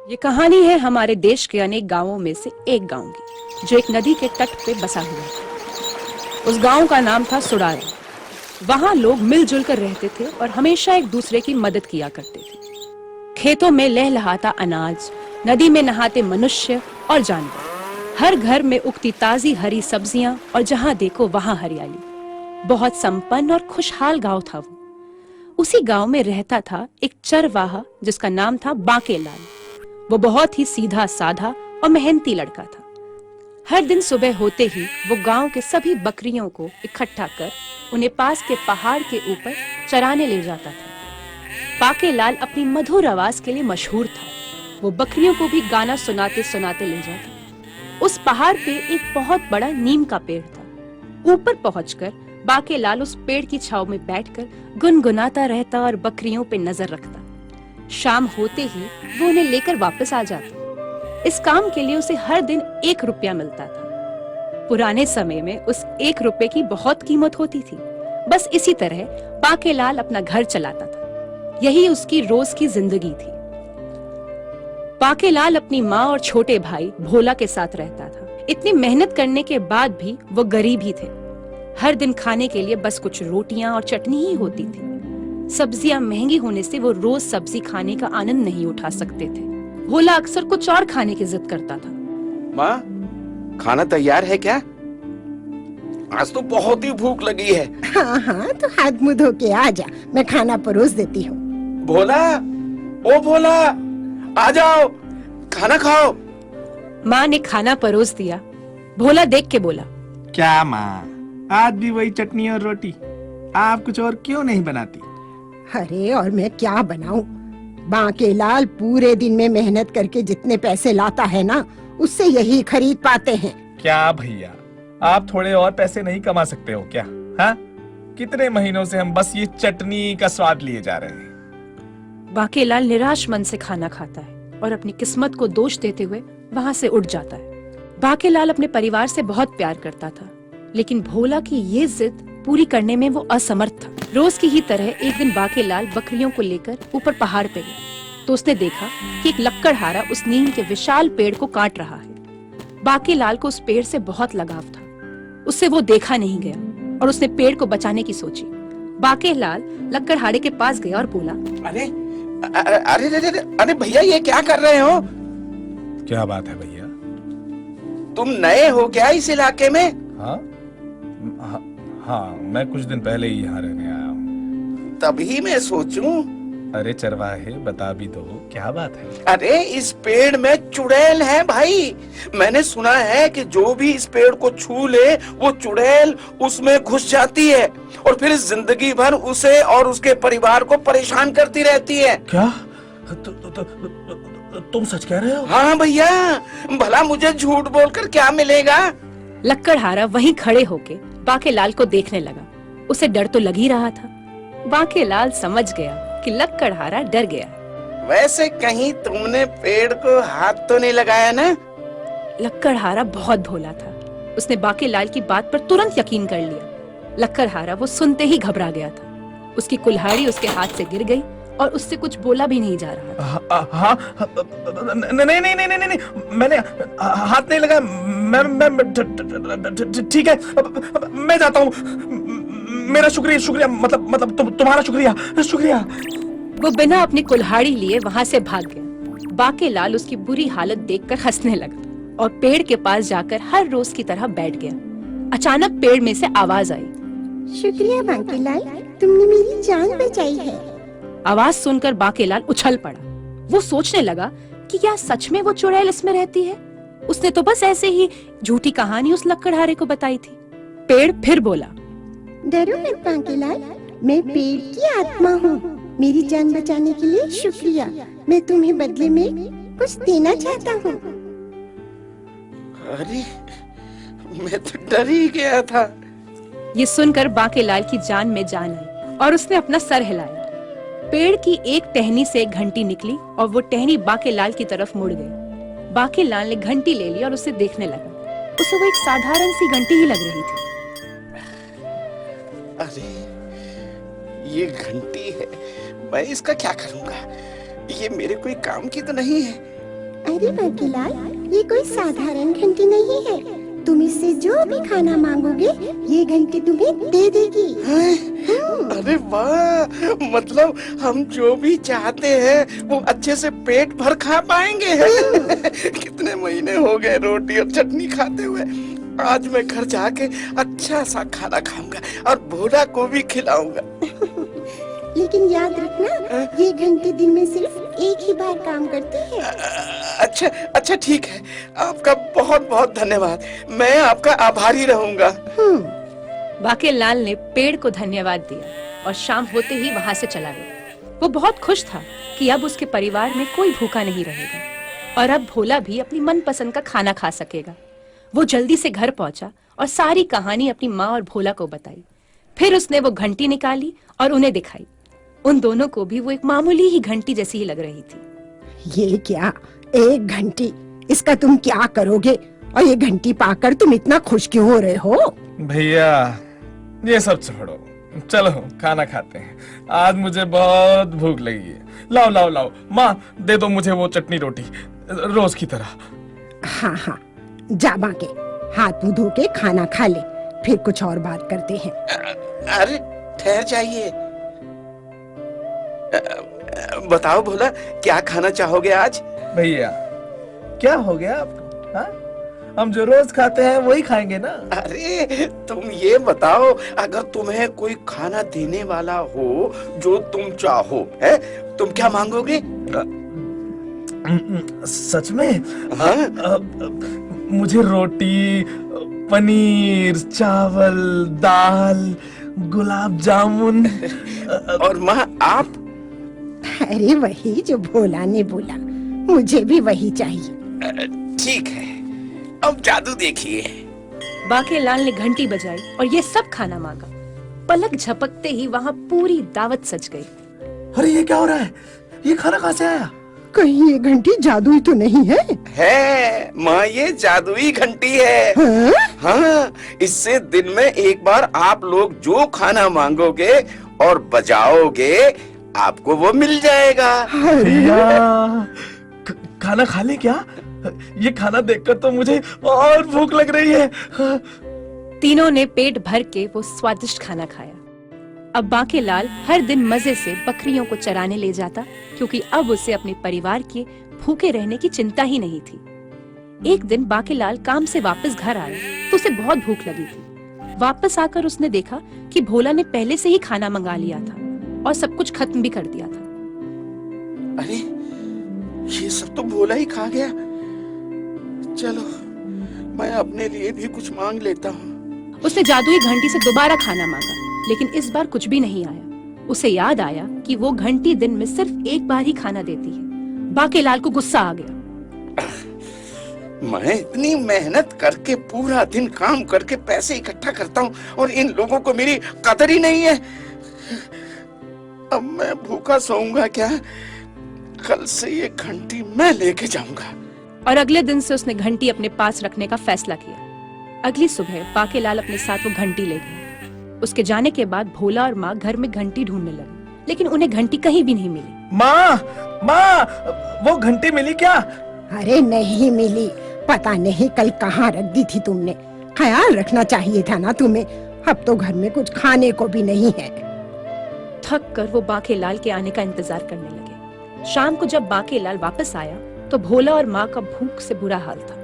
ये कहानी है हमारे देश के अनेक गांवों में से एक गांव की, जो एक नदी के तट पे बसा हुआ है। उस गांव का नाम था सुडारा। वहां लोग मिलजुल कर रहते थे और हमेशा एक दूसरे की मदद किया करते थे। खेतों में लहलहाता अनाज, नदी में नहाते मनुष्य और जानवर, हर घर में उगती ताजी हरी सब्जियां और जहां देखो वहां हरियाली। बहुत संपन्न और खुशहाल गांव था वो। उसी गांव में रहता था एक चरवाहा जिसका नाम था बांकेलाल। वो बहुत ही सीधा साधा और मेहनती लड़का था। हर दिन सुबह होते ही वो गांव के सभी बकरियों को इकट्ठा कर उन्हें पास के पहाड़ के ऊपर चराने ले जाता था। बांकेलाल अपनी मधुर आवाज के लिए मशहूर था। वो बकरियों को भी गाना सुनाते सुनाते ले जाता। उस पहाड़ पे एक बहुत बड़ा नीम का पेड़ था। ऊपर पहुंचकर बांकेलाल उस पेड़ की छांव में बैठकर गुनगुनाता रहता और बकरियों पे नजर रखता। शाम होते ही वो उन्हें लेकर वापस आ जाता। इस काम के लिए उसे हर दिन 1 रुपया मिलता था। पुराने समय में उस 1 रुपए की बहुत कीमत होती थी। बस इसी तरह बांकेलाल अपना घर चलाता था। यही उसकी रोज की जिंदगी थी। बांकेलाल अपनी माँ और छोटे भाई भोला के साथ रहता था। इतनी मेहनत करने के बाद भी वो गरीब ही थे। हर दिन खाने के लिए बस कुछ रोटियां और चटनी ही होती थी। सब्जियां महंगी होने से वो रोज सब्जी खाने का आनंद नहीं उठा सकते थे। भोला अक्सर कुछ और खाने की जिद करता था। माँ, खाना तैयार है क्या? आज तो बहुत ही भूख लगी है। हाँ हाँ, तो हाथ मुंह धो के आ जा, मैं खाना परोस देती हूँ। भोला, ओ भोला, आ जाओ, खाना खाओ। माँ ने खाना परोस दिया। भोला देख के बोला, क्या माँ, आज भी वही चटनी और रोटी? आप कुछ और क्यों नहीं बनाती? अरे और मैं क्या बनाऊं? बांकेलाल पूरे दिन में मेहनत करके जितने पैसे लाता है ना, उससे यही खरीद पाते हैं। क्या भैया, आप थोड़े और पैसे नहीं कमा सकते हो क्या? हाँ, कितने महीनों से हम बस ये चटनी का स्वाद लिए जा रहे हैं। बांकेलाल निराश मन से खाना खाता है और अपनी किस्मत को दोष देते हुए वहां से उठ जाता है। बांकेलाल अपने परिवार से बहुत प्यार करता था, लेकिन भोला की ये जिद पूरी करने में वो असमर्थ था। रोज की ही तरह एक दिन बांकेलाल बकरियों को लेकर ऊपर पहाड़ पे गया तो उसने देखा कि एक लक्कड़हारा उस नीम के विशाल पेड़ को काट रहा है। बांकेलाल को उस पेड़ से बहुत लगाव था। उससे वो देखा नहीं गया और उसने पेड़ को बचाने की सोची। बांकेलाल लक्कड़हारे के पास गया और बोला, अरे अरे अरे अरे, अरे भैया, ये क्या कर रहे हो? क्या बात है भैया? तुम नए हो क्या इस इलाके में? हाँ, हाँ, मैं कुछ दिन पहले ही यहाँ रहने आया हूँ। तभी मैं सोचूं। अरे चरवाहे, बता भी दो, क्या बात है? अरे इस पेड़ में चुड़ैल है भाई। मैंने सुना है कि जो भी इस पेड़ को छू ले वो चुड़ैल उसमें घुस जाती है और फिर जिंदगी भर उसे और उसके परिवार को परेशान करती रहती है। क्या? तुम सच कह रहे हो? हाँ भैया, भला मुझे झूठ बोलकर क्या मिलेगा? लक्कड़हारा वहीं खड़े होके बांकेलाल को देखने लगा। उसे डर तो लग ही रहा था। बांकेलाल समझ गया कि लक्कड़हारा डर गया है। वैसे कहीं तुमने पेड़ को हाथ तो नहीं लगाया ना? लक्कड़हारा बहुत भोला था। उसने बांकेलाल की बात पर तुरंत यकीन कर लिया। लक्कड़हारा वो सुनते ही घबरा गया था। उसकी कुल्हाड़ी उसके हाथ से गिर गई और उससे कुछ बोला भी नहीं जा रहा था। हाँ, नहीं नहीं नहीं नहीं नहीं, मैंने हाथ नहीं लगाया। मैं ठीक है, मैं जाता हूँ। मेरा शुक्रिया, शुक्रिया, मतलब तुम्हारा शुक्रिया, शुक्रिया। वो बिना अपनी कुल्हाड़ी लिए वहाँ से भाग गया। बांकेलाल उसकी बुरी हालत देखकर हंसने लगा और पेड़ के पास जाकर हर रोज की तरह बैठ गया। अचानक पेड़ में से आवाज आई, शुक्रिया बांकेलाल, तुमने मेरी जान बचाई है। आवाज सुनकर बांकेलाल उछल पड़ा। वो सोचने लगा कि क्या सच में वो चुड़ैल इसमें रहती है? उसने तो बस ऐसे ही झूठी कहानी उस लक्कड़हारे को बताई थी। पेड़ फिर बोला, डरो मत बांकेलाल, मैं पेड़ की आत्मा हूँ। मेरी जान बचाने के लिए शुक्रिया। मैं तुम्हें बदले में कुछ देना चाहता हूँ। अरे मैं तो डर ही गया था। ये सुनकर बांकेलाल की जान में जान आई और उसने अपना सर हिलाया। पेड़ की एक टहनी से एक घंटी निकली और वो टहनी बांकेलाल की तरफ मुड़ गई। बांकेलाल ने घंटी ले ली और उसे देखने लगा। उसे वो एक साधारण सी घंटी ही लग रही थी। अरे ये घंटी है, मैं इसका क्या करूंगा? ये मेरे कोई काम की तो नहीं है। अरे बांकीलाल, ये कोई साधारण घंटी नहीं है। तुम इससे जो भी खाना मांगोगे ये घंटी तुम्हें दे देगी। अरे वाह, मतलब हम जो भी चाहते हैं वो अच्छे से पेट भर खा पाएंगे। कितने महीने हो गए रोटी और चटनी खाते हुए। आज मैं घर जाके अच्छा सा खाना खाऊंगा और भोला को भी खिलाऊंगा। लेकिन याद रखना, ये घंटी दिन में सिर्फ एक ही बार काम करती है। अच्छा अच्छा, ठीक है। आपका बहुत बहुत धन्यवाद। मैं आपका आभारी रहूंगा। बांकेलाल ने पेड़ को धन्यवाद दिया और शाम होते ही वहां से चला गया। वो बहुत खुश था कि अब उसके परिवार में कोई भूखा नहीं रहेगा और अब भोला भी अपनी मनपसंद का खाना खा सकेगा। वो जल्दी से घर पहुंचा और सारी कहानी अपनी माँ और भोला को बताई। फिर उसने वो घंटी निकाली और उन्हें दिखाई। उन दोनों को भी वो एक मामूली ही घंटी जैसी ही लग रही थी। ये क्या, एक घंटी, इसका तुम क्या करोगे? और ये घंटी पाकर तुम इतना खुश क्यों हो रहे हो? भैया ये सब छोड़ो, चलो खाना खाते हैं। आज मुझे बहुत भूख लगी है। लाओ लाओ लाओ, माँ दे दो मुझे वो चटनी रोटी रोज की तरह। हाँ हाँ, जा बांके, हाथ मुंह धो के खाना खा ले, फिर कुछ और बात करते हैं। अरे ठहर जाइए। बताओ भोला, क्या खाना चाहोगे आज? भैया क्या हो गया आपको? हाँ? हम जो रोज खाते हैं वही खाएंगे ना। अरे तुम ये बताओ, अगर तुम्हें कोई खाना देने वाला हो जो तुम चाहो, है, तुम क्या मांगोगे? सच में? हाँ? मुझे रोटी, पनीर, चावल, दाल, गुलाब जामुन। और माँ आप? अरे वही जो भोला ने बोला, मुझे भी वही चाहिए। ठीक है, अब जादू देखिए। बांकेलाल ने घंटी बजाई और ये सब खाना मांगा। पलक झपकते ही वहाँ पूरी दावत सज गई। अरे ये क्या हो रहा है? ये खाना कहाँ से आया? कहीं ये घंटी जादुई तो नहीं है? है माँ, ये जादुई घंटी है। हाँ? हाँ, इससे दिन में एक बार आप लोग जो खाना मांगोगे और बजाओगे, आपको वो मिल जाएगा। भैया खाना खा ले क्या? ये खाना देखकर तो मुझे और भूख लग रही है। तीनों ने पेट भर के वो स्वादिष्ट खाना खाया। अब बांकेलाल हर दिन मजे से बकरियों को चराने ले जाता, क्योंकि अब उसे अपने परिवार के भूखे रहने की चिंता ही नहीं थी। एक दिन बांकेलाल काम से वापस घर आया तो उसे बहुत भूख लगी थी। वापस आकर उसने देखा कि भोला ने पहले से ही खाना मंगा लिया था और सब कुछ खत्म भी कर दिया था। अरे ये सब तो भोला ही खा गया। चलो मैं अपने लिए भी कुछ मांग लेता हूँ। उसने जादुई घंटी से दोबारा खाना मांगा, लेकिन इस बार कुछ भी नहीं आया। उसे याद आया कि वो घंटी दिन में सिर्फ एक बार ही खाना देती है। बांकेलाल को गुस्सा आ गया। मैं इतनी मेहनत करके पूरा दिन काम करके पैसे इकट्ठा करता हूँ और इन लोगों को मेरी कदर ही नहीं है। अब मैं भूखा सोऊंगा क्या? कल से ये घंटी मैं लेके जाऊंगा। और अगले दिन से उसने घंटी अपने पास रखने का फैसला किया। अगली सुबह बांकेलाल अपने साथ वो घंटी ले गया। उसके जाने के बाद भोला और माँ घर में घंटी ढूंढने लगे, लेकिन उन्हें घंटी कहीं भी नहीं मिली। माँ, वो घंटी मिली क्या? अरे नहीं मिली, पता नहीं कल कहाँ रख दी थी तुमने। ख्याल रखना चाहिए था ना तुम्हें। अब तो घर में कुछ खाने को भी नहीं है। थक कर वो बांकेलाल के आने का इंतजार करने लगे। शाम को जब बांकेलाल वापस आया तो भोला और माँ का भूख से बुरा हाल था।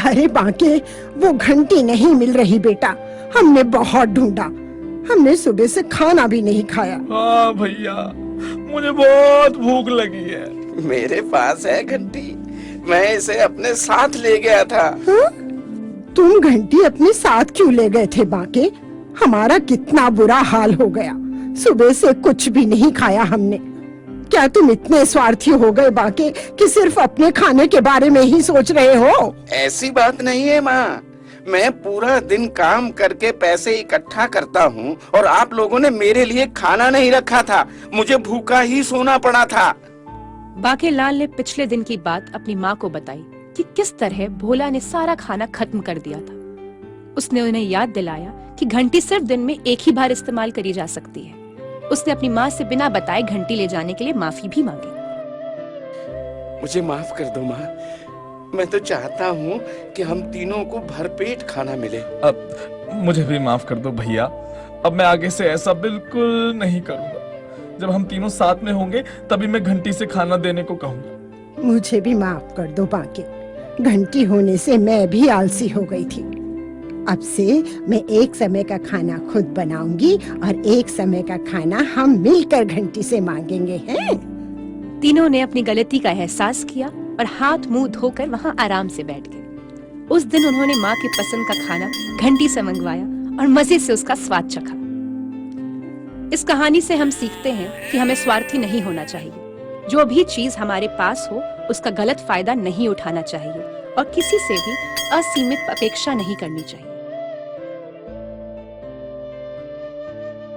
अरे बांके, वो घंटी नहीं मिल रही बेटा। हमने बहुत ढूंढा, हमने सुबह से खाना भी नहीं खाया। हाँ भैया, मुझे बहुत भूख लगी है। मेरे पास है घंटी, मैं इसे अपने साथ ले गया था। हा? तुम घंटी अपने साथ क्यों ले गए थे बांके? हमारा कितना बुरा हाल हो गया। सुबह से कुछ भी नहीं खाया हमने। क्या तुम इतने स्वार्थी हो गए बांके कि सिर्फ अपने खाने के बारे में ही सोच रहे हो? ऐसी बात नहीं है माँ, मैं पूरा दिन काम करके पैसे इकट्ठा करता हूँ और आप लोगों ने मेरे लिए खाना नहीं रखा था। मुझे भूखा ही सोना पड़ा था। बांकेलाल ने पिछले दिन की बात अपनी माँ को बताई कि किस तरह भोला ने सारा खाना खत्म कर दिया था। उसने उन्हें याद दिलाया कि घंटी सिर्फ दिन में एक ही बार इस्तेमाल करी जा सकती है। उसने अपनी माँ से बिना बताए घंटी ले जाने के लिए माफी भी मांगी। मुझे माफ कर दो माँ। मैं तो चाहता हूँ कि हम तीनों को भरपेट खाना मिले। अब मुझे भी माफ कर दो भैया। अब मैं आगे से ऐसा बिल्कुल नहीं करूंगा। जब हम तीनों साथ में होंगे तभी मैं घंटी से खाना देने को कहूंगा। मुझे भी माफ कर दो बाके। घंटी होने से मैं भी आलसी हो गई थी। अब से मैं एक समय का खाना खुद बनाऊंगी और एक समय का खाना हम मिलकर घंटी से मांगेंगे, हैं? तीनों ने अपनी गलती का एहसास किया और हाथ मुंह धोकर वहां आराम से बैठ गए। उस दिन उन्होंने माँ की पसंद का खाना घंटी से मंगवाया और मजे से उसका स्वाद चखा। इस कहानी से हम सीखते हैं कि हमें स्वार्थी नहीं होना चाहिए। जो भी चीज हमारे पास हो उसका गलत फायदा नहीं उठाना चाहिए और किसी से भी असीमित अपेक्षा नहीं करनी चाहिए।